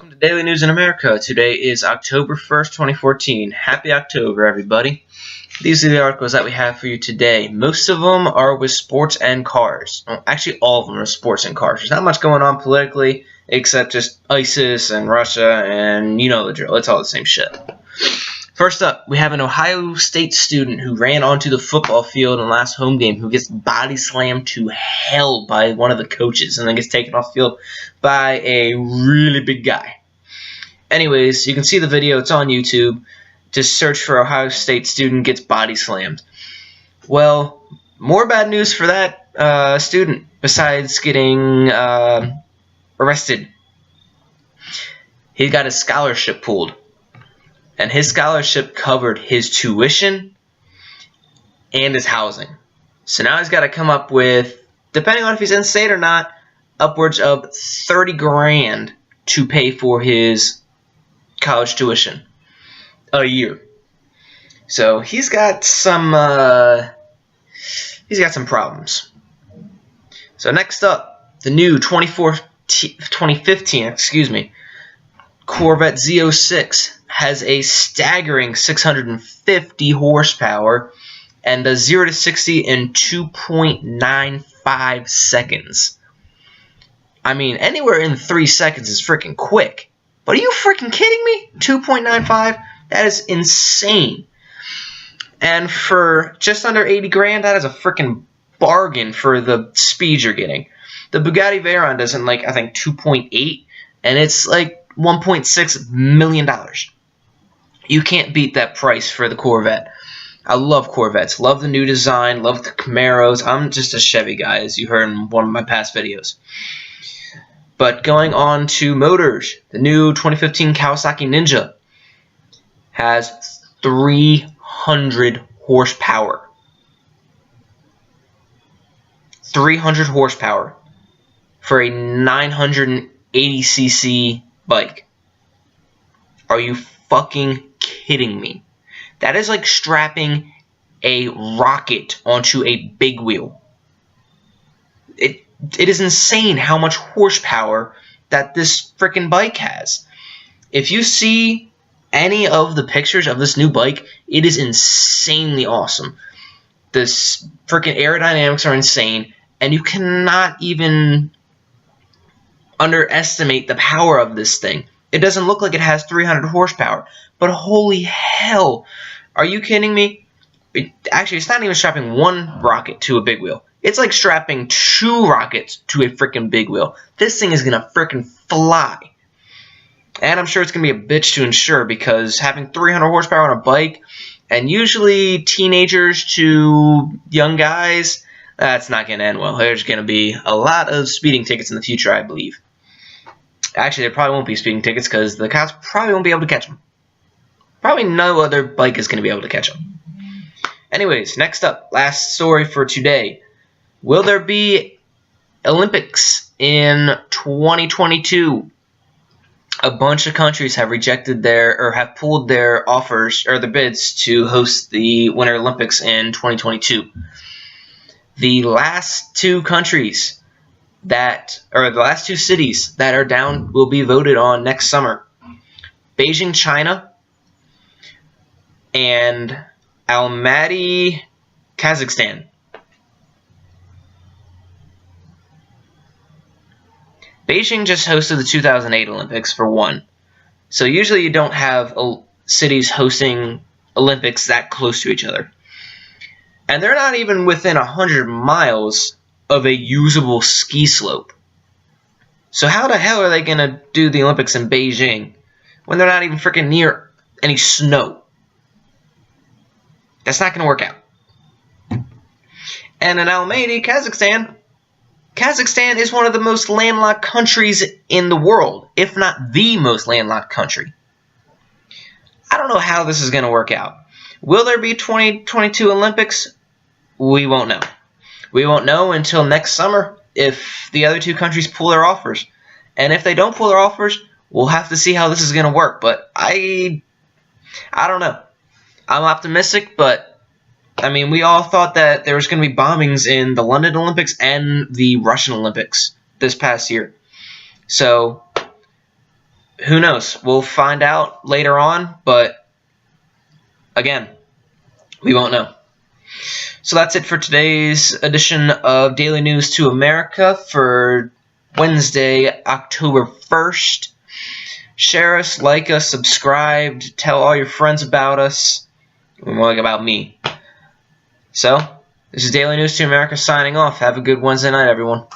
Welcome to Daily News in America. Today is October 1st, 2014. Happy October, everybody. These are the articles that we have for you today. Most of them are with sports and cars. Well, actually, all of them are sports and cars. There's not much going on politically, except just ISIS and Russia, and you know the drill. It's all the same shit. First up, we have an Ohio State student who ran onto the football field in the last home game who gets body slammed to hell by one of the coaches and then gets taken off the field by a really big guy. Anyways, you can see the video. It's on YouTube. Just search for Ohio State student gets body slammed. Well, more bad news for that student besides getting arrested. He got his scholarship pulled. And his scholarship covered his tuition and his housing. So now he's got to come up with, depending on if he's in state or not, upwards of 30 grand to pay for his college tuition a year. So he's got some problems. So next up, the new 2015, Corvette Z06 has a staggering 650 horsepower and does 0 to 60 in 2.95 seconds. I mean, anywhere in 3 seconds is freaking quick. But are you freaking kidding me? 2.95? That is insane. And for just under 80 grand, that is a freaking bargain for the speed you're getting. The Bugatti Veyron does in, like, I think 2.8, and it's like $1.6 million. You can't beat that price for the Corvette. I love Corvettes. Love the new design. Love the Camaros. I'm just a Chevy guy, as you heard in one of my past videos. But going on to motors, the new 2015 Kawasaki Ninja has 300 horsepower. 300 horsepower for a 980cc bike. Are you fucking kidding me? That is like strapping a rocket onto a big wheel. It is insane how much horsepower that this freaking bike has. If you see any of the pictures of this new bike, it is insanely awesome. This freaking aerodynamics are insane, and you cannot even underestimate the power of this thing. It doesn't look like it has 300 horsepower, but holy hell, are you kidding me? Actually, it's not even strapping one rocket to a big wheel. It's like strapping 2 rockets to a freaking big wheel. This thing is going to freaking fly. And I'm sure it's going to be a bitch to insure because having 300 horsepower on a bike, and usually teenagers to young guys, that's not going to end well. There's going to be a lot of speeding tickets in the future, I believe. Actually, there probably won't be speeding tickets because the cops probably won't be able to catch them. Probably no other bike is going to be able to catch them. Anyways, next up, last story for today. Will there be Olympics in 2022? A bunch of countries have rejected have pulled their offers or their bids to host the Winter Olympics in 2022. The last 2 countries the last 2 cities that are down will be voted on next summer. Beijing, China, and Almaty, Kazakhstan. Beijing just hosted the 2008 Olympics for one. So usually you don't have cities hosting Olympics that close to each other. And they're not even within 100 miles of a usable ski slope. So how the hell are they going to do the Olympics in Beijing when they're not even freaking near any snow? That's not going to work out. And in Almaty, Kazakhstan is one of the most landlocked countries in the world, if not the most landlocked country. I don't know how this is going to work out. Will there be 2022 Olympics? We won't know. We won't know until next summer if the other 2 countries pull their offers. And if they don't pull their offers, we'll have to see how this is going to work. But I don't know. I'm optimistic, but I mean, we all thought that there was going to be bombings in the London Olympics and the Russian Olympics this past year. So who knows? We'll find out later on, but again, we won't know. So that's it for today's edition of Daily News to America for Wednesday, October 1st. Share us, like us, subscribe, tell all your friends about us, more like about me. So, this is Daily News to America signing off. Have a good Wednesday night, everyone.